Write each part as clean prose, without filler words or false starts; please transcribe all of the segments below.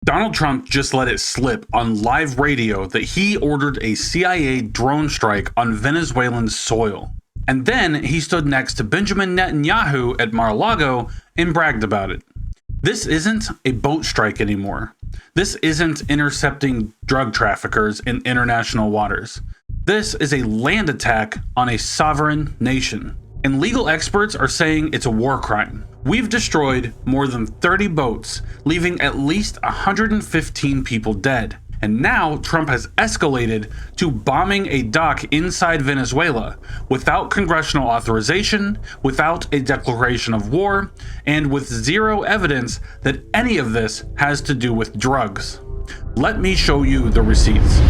Donald Trump just let it slip on live radio that he ordered a CIA drone strike on Venezuelan soil. And then he stood next to Benjamin Netanyahu at Mar-a-Lago and bragged about it. This isn't a boat strike anymore. This isn't intercepting drug traffickers in international waters. This is a land attack on a sovereign nation. And legal experts are saying it's a war crime. We've destroyed more than 30 boats, leaving at least 115 people dead. And now Trump has escalated to bombing a dock inside Venezuela without congressional authorization, without a declaration of war, and with zero evidence that any of this has to do with drugs. Let me show you the receipts.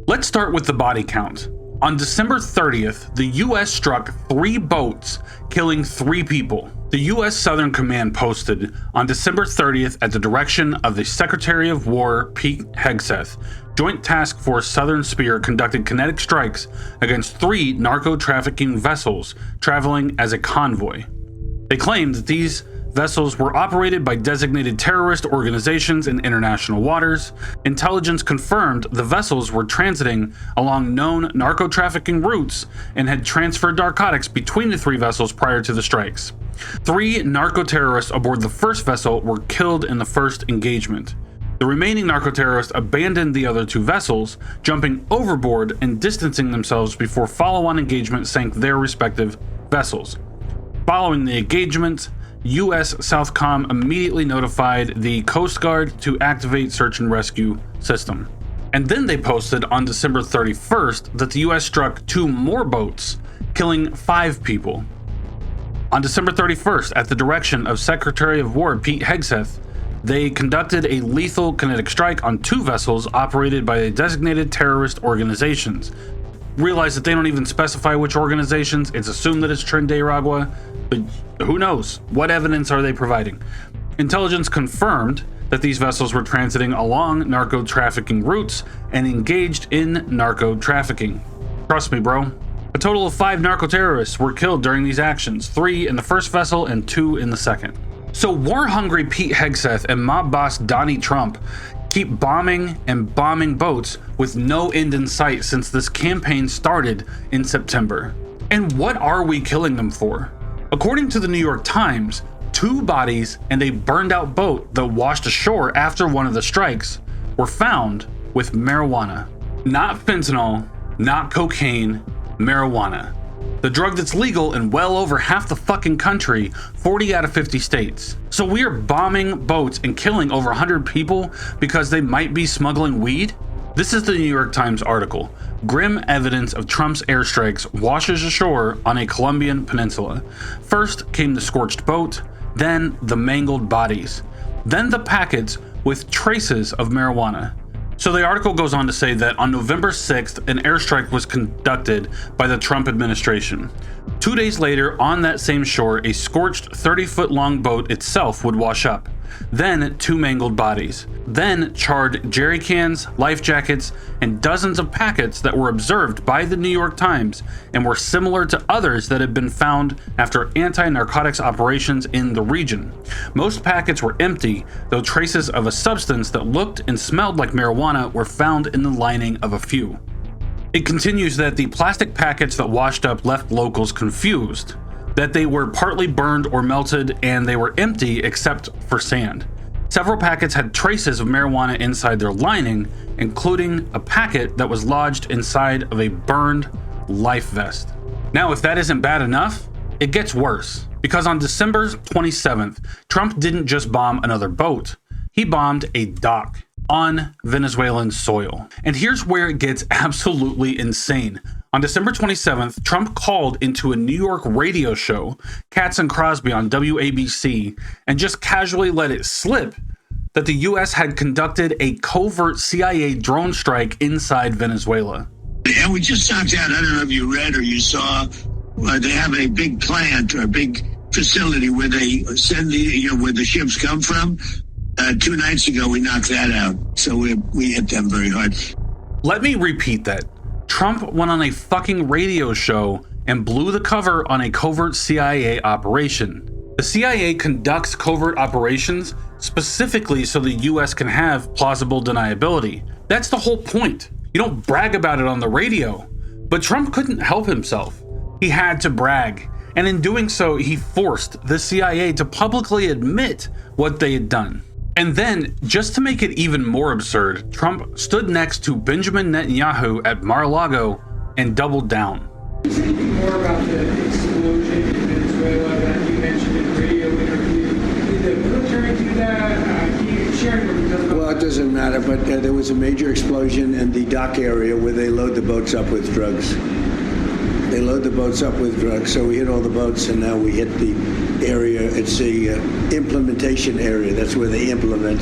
Let's start with the body count. On December 30th, the US struck 3 boats, killing 3 people. The US Southern Command posted on December 30th at the direction of the Secretary of War Pete Hegseth. Joint Task Force Southern Spear conducted kinetic strikes against 3 narco-trafficking vessels traveling as a convoy. They claimed that these vessels were operated by designated terrorist organizations in international waters. Intelligence confirmed the vessels were transiting along known narco-trafficking routes and had transferred narcotics between the 3 vessels prior to the strikes. 3 narco-terrorists aboard the first vessel were killed in the first engagement. The remaining narco-terrorists abandoned the other 2 vessels, jumping overboard and distancing themselves before follow-on engagement sank their respective vessels. Following the engagement, U.S. Southcom immediately notified the Coast Guard to activate search and rescue system. And then they posted on December 31st that the U.S. struck 2 more boats, killing 5 people. On December 31st, at the direction of Secretary of War Pete Hegseth, they conducted a lethal kinetic strike on 2 vessels operated by designated terrorist organizations. Realize that they don't even specify which organizations. It's assumed that it's Trinidad, but who knows? What evidence are they providing? Intelligence confirmed that these vessels were transiting along narco-trafficking routes and engaged in narco-trafficking. Trust me, bro. A total of 5 narco-terrorists were killed during these actions, 3 in the first vessel and 2 in the second. So war-hungry Pete Hegseth and mob boss Donnie Trump keep bombing and bombing boats with no end in sight since this campaign started in September. And what are we killing them for? According to the New York Times, 2 bodies and a burned out boat that washed ashore after one of the strikes were found with marijuana. Not fentanyl, not cocaine, marijuana. The drug that's legal in well over half the fucking country, 40 out of 50 states. So we are bombing boats and killing over 100 people because they might be smuggling weed? This is the New York Times article. Grim evidence of Trump's airstrikes washes ashore on a Colombian peninsula. First came the scorched boat, then the mangled bodies, then the packets with traces of marijuana. So the article goes on to say that on November 6th, an airstrike was conducted by the Trump administration. 2 days later, on that same shore, a scorched 30-foot-long boat itself would wash up. Then 2 mangled bodies. Then charred jerry cans, life jackets, and dozens of packets that were observed by the New York Times and were similar to others that had been found after anti-narcotics operations in the region. Most packets were empty, though traces of a substance that looked and smelled like marijuana were found in the lining of a few. It continues that the plastic packets that washed up left locals confused, that they were partly burned or melted and they were empty except for sand. Several packets had traces of marijuana inside their lining, including a packet that was lodged inside of a burned life vest. Now, if that isn't bad enough, it gets worse, because on December 27th, Trump didn't just bomb another boat, he bombed a dock on Venezuelan soil. And here's where it gets absolutely insane. On December 27th, Trump called into a New York radio show, Katz and Crosby on WABC, and just casually let it slip that the US had conducted a covert CIA drone strike inside Venezuela. And we just talked out, I don't know if you read or you saw, they have a big plant or a big facility where they send where the ships come from. 2 nights ago, we knocked that out. So we hit them very hard. Let me repeat that. Trump went on a fucking radio show and blew the cover on a covert CIA operation. The CIA conducts covert operations specifically so the US can have plausible deniability. That's the whole point. You don't brag about it on the radio. But Trump couldn't help himself. He had to brag, and in doing so, he forced the CIA to publicly admit what they had done. And then, just to make it even more absurd, Trump stood next to Benjamin Netanyahu at Mar-a-Lago and doubled down. Is there anything more about the explosion in Venezuela that you mentioned in the radio interview? Did the military do that? Can you share any more details? Well, it doesn't matter, but there was a major explosion in the dock area where they load the boats up with drugs. They load the boats up with drugs, so we hit all the boats, and now we hit the area. It's the implementation area. That's where they implement,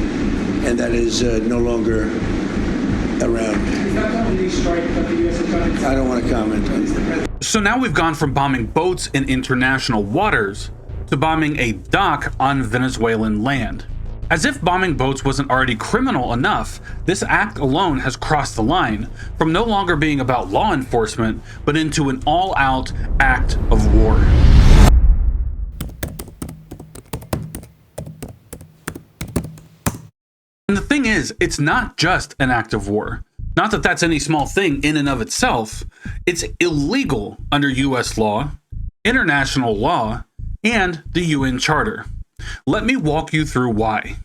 and that is no longer around. Is that the only strike that the U.S. has done? I don't want to comment on that. So now we've gone from bombing boats in international waters to bombing a dock on Venezuelan land. As if bombing boats wasn't already criminal enough, this act alone has crossed the line from no longer being about law enforcement, but into an all-out act of war. And the thing is, it's not just an act of war. Not that that's any small thing in and of itself. It's illegal under US law, international law, and the UN Charter. Let me walk you through why.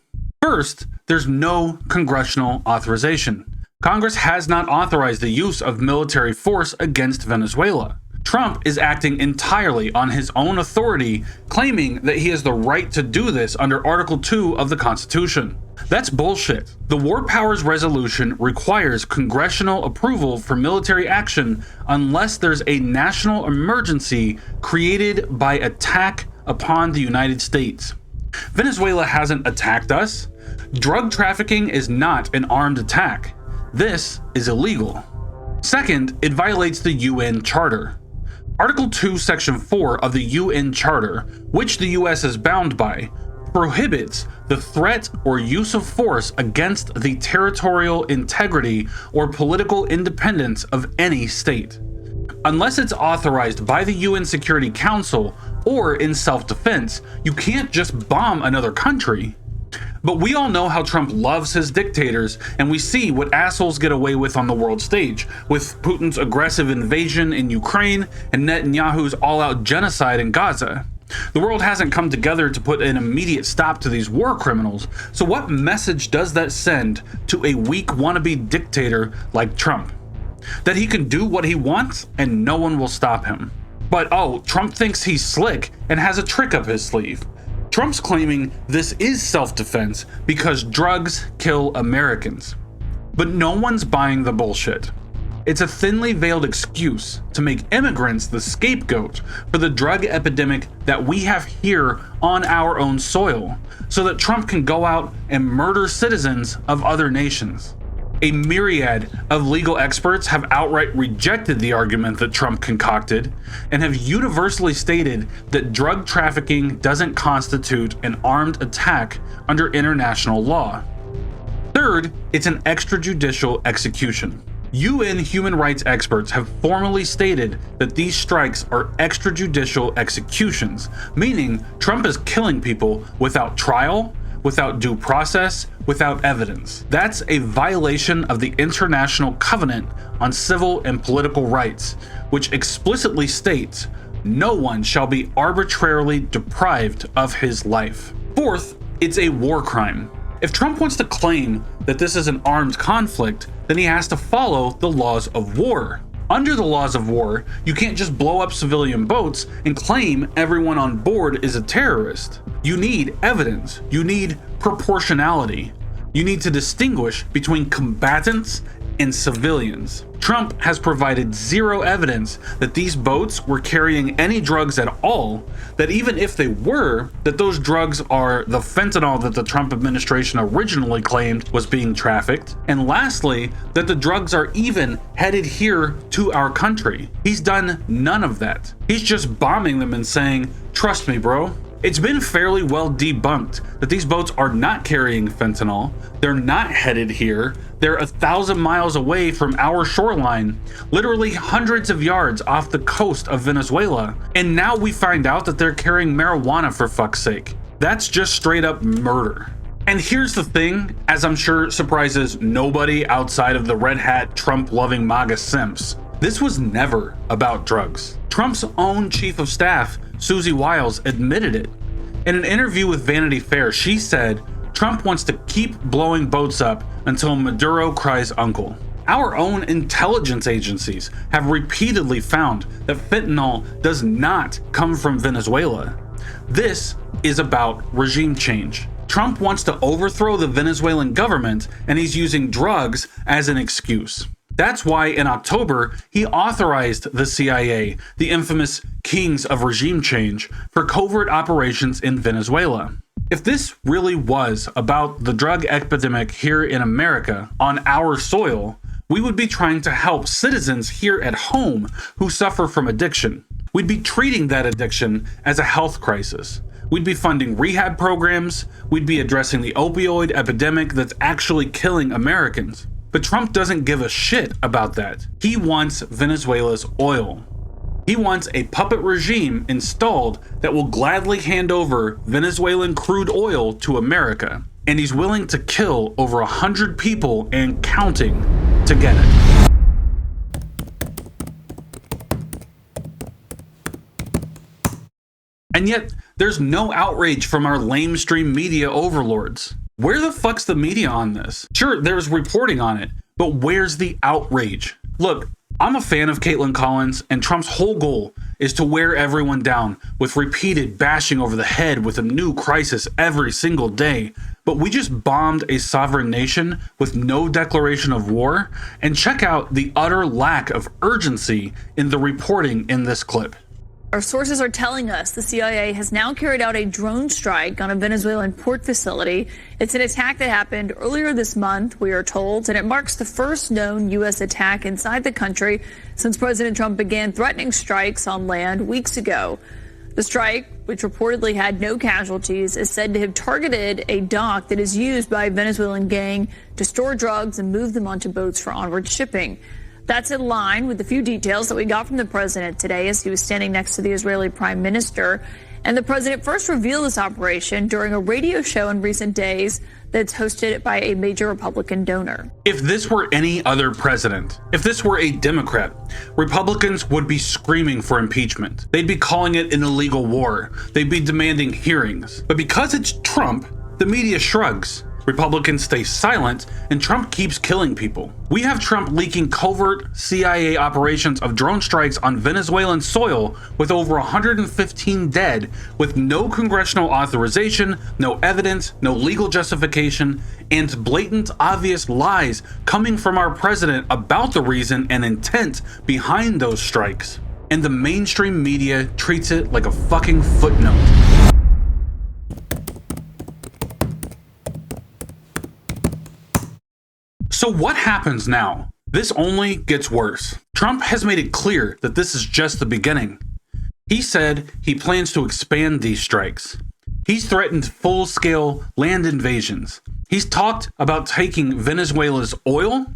First, there's no congressional authorization. Congress has not authorized the use of military force against Venezuela. Trump is acting entirely on his own authority, claiming that he has the right to do this under Article 2 of the Constitution. That's bullshit. The War Powers Resolution requires congressional approval for military action unless there's a national emergency created by attack upon the United States. Venezuela hasn't attacked us. Drug trafficking is not an armed attack. This is illegal. Second, it violates the UN Charter. Article 2, Section 4 of the UN Charter, which the US is bound by, prohibits the threat or use of force against the territorial integrity or political independence of any state. Unless it's authorized by the UN Security Council or in self-defense, you can't just bomb another country. But we all know how Trump loves his dictators, and we see what assholes get away with on the world stage, with Putin's aggressive invasion in Ukraine and Netanyahu's all-out genocide in Gaza. The world hasn't come together to put an immediate stop to these war criminals, so what message does that send to a weak wannabe dictator like Trump? That he can do what he wants and no one will stop him. But oh, Trump thinks he's slick and has a trick up his sleeve. Trump's claiming this is self-defense because drugs kill Americans. But no one's buying the bullshit. It's a thinly veiled excuse to make immigrants the scapegoat for the drug epidemic that we have here on our own soil, so that Trump can go out and murder citizens of other nations. A myriad of legal experts have outright rejected the argument that Trump concocted and have universally stated that drug trafficking doesn't constitute an armed attack under international law. Third, it's an extrajudicial execution. UN human rights experts have formally stated that these strikes are extrajudicial executions, meaning Trump is killing people without trial, without due process, without evidence. That's a violation of the International Covenant on Civil and Political Rights, which explicitly states no one shall be arbitrarily deprived of his life. Fourth, it's a war crime. If Trump wants to claim that this is an armed conflict, then he has to follow the laws of war. Under the laws of war, you can't just blow up civilian boats and claim everyone on board is a terrorist. You need evidence. You need proportionality. You need to distinguish between combatants and civilians. Trump has provided zero evidence that these boats were carrying any drugs at all, that even if they were, that those drugs are the fentanyl that the Trump administration originally claimed was being trafficked, and lastly, that the drugs are even headed here to our country. He's done none of that. He's just bombing them and saying, "Trust me, bro." It's been fairly well debunked that these boats are not carrying fentanyl, they're not headed here, they're 1,000 miles away from our shoreline, literally hundreds of yards off the coast of Venezuela, and now we find out that they're carrying marijuana, for fuck's sake. That's just straight up murder. And here's the thing, as I'm sure surprises nobody outside of the red hat Trump-loving MAGA simps. This was never about drugs. Trump's own chief of staff, Susie Wiles, admitted it. In an interview with Vanity Fair, she said, Trump wants to keep blowing boats up until Maduro cries uncle. Our own intelligence agencies have repeatedly found that fentanyl does not come from Venezuela. This is about regime change. Trump wants to overthrow the Venezuelan government, and he's using drugs as an excuse. That's why in October, he authorized the CIA, the infamous kings of regime change, for covert operations in Venezuela. If this really was about the drug epidemic here in America, on our soil, we would be trying to help citizens here at home who suffer from addiction. We'd be treating that addiction as a health crisis. We'd be funding rehab programs. We'd be addressing the opioid epidemic that's actually killing Americans. But Trump doesn't give a shit about that. He wants Venezuela's oil. He wants a puppet regime installed that will gladly hand over Venezuelan crude oil to America. And he's willing to kill over 100 people and counting to get it. And yet, there's no outrage from our lamestream media overlords. Where the fuck's the media on this? Sure, there's reporting on it, but where's the outrage? Look, I'm a fan of Caitlin Collins, and Trump's whole goal is to wear everyone down with repeated bashing over the head with a new crisis every single day. But we just bombed a sovereign nation with no declaration of war, and check out the utter lack of urgency in the reporting in this clip. Our sources are telling us the CIA has now carried out a drone strike on a Venezuelan port facility. It's an attack that happened earlier this month, we are told, and it marks the first known U.S. attack inside the country since President Trump began threatening strikes on land weeks ago. The strike, which reportedly had no casualties, is said to have targeted a dock that is used by a Venezuelan gang to store drugs and move them onto boats for onward shipping. That's in line with the few details that we got from the president today as he was standing next to the Israeli prime minister. And the president first revealed this operation during a radio show in recent days that's hosted by a major Republican donor. If this were any other president, if this were a Democrat, Republicans would be screaming for impeachment. They'd be calling it an illegal war. They'd be demanding hearings. But because it's Trump, the media shrugs. Republicans stay silent, and Trump keeps killing people. We have Trump leaking covert CIA operations of drone strikes on Venezuelan soil with over 115 dead, with no congressional authorization, no evidence, no legal justification, and blatant, obvious lies coming from our president about the reason and intent behind those strikes. And the mainstream media treats it like a fucking footnote. So what happens now? This only gets worse. Trump has made it clear that this is just the beginning. He said he plans to expand these strikes. He's threatened full-scale land invasions. He's talked about taking Venezuela's oil,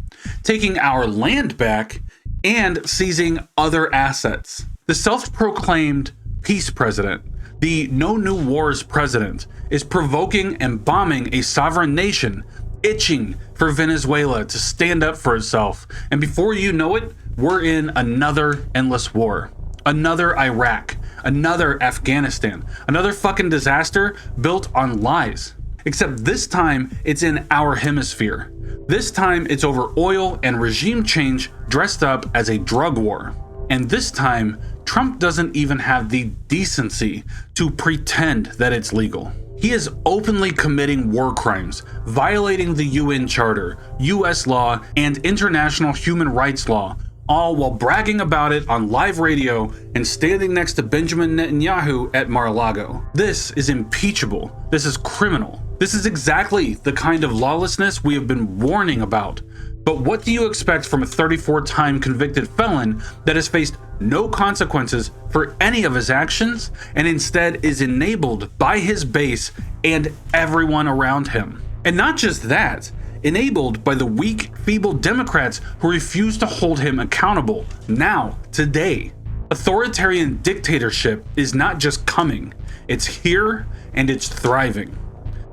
taking our land back, and seizing other assets. The self-proclaimed peace president, the no new wars president, is provoking and bombing a sovereign nation, itching for Venezuela to stand up for itself. And before you know it, we're in another endless war. Another Iraq. Another Afghanistan. Another fucking disaster built on lies. Except this time, it's in our hemisphere. This time, it's over oil and regime change dressed up as a drug war. And this time, Trump doesn't even have the decency to pretend that it's legal. He is openly committing war crimes, violating the UN Charter, US law, and international human rights law, all while bragging about it on live radio and standing next to Benjamin Netanyahu at Mar-a-Lago. This is impeachable. This is criminal. This is exactly the kind of lawlessness we have been warning about. But what do you expect from a 34-time convicted felon that has faced no consequences for any of his actions and instead is enabled by his base and everyone around him. And not just that, enabled by the weak, feeble Democrats who refuse to hold him accountable now, today. Authoritarian dictatorship is not just coming, it's here and it's thriving.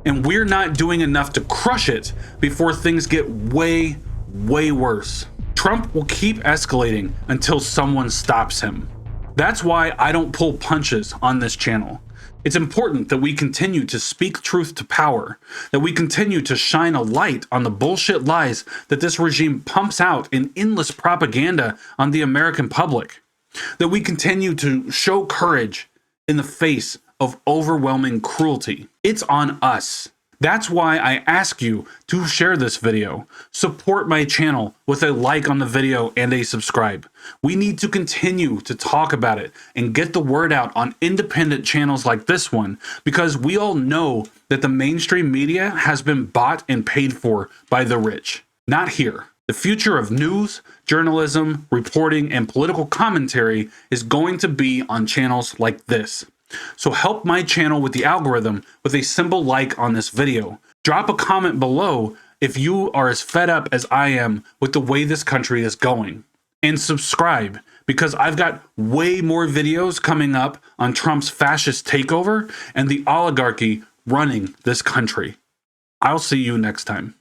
And we're not doing enough to crush it before things get way, way worse. Trump will keep escalating until someone stops him. That's why I don't pull punches on this channel. It's important that we continue to speak truth to power, that we continue to shine a light on the bullshit lies that this regime pumps out in endless propaganda on the American public, that we continue to show courage in the face of overwhelming cruelty. It's on us. That's why I ask you to share this video, support my channel with a like on the video and a subscribe. We need to continue to talk about it and get the word out on independent channels like this one, because we all know that the mainstream media has been bought and paid for by the rich. Not here. The future of news, journalism, reporting, and political commentary is going to be on channels like this. So help my channel with the algorithm with a simple like on this video. Drop a comment below if you are as fed up as I am with the way this country is going. And subscribe, because I've got way more videos coming up on Trump's fascist takeover and the oligarchy running this country. I'll see you next time.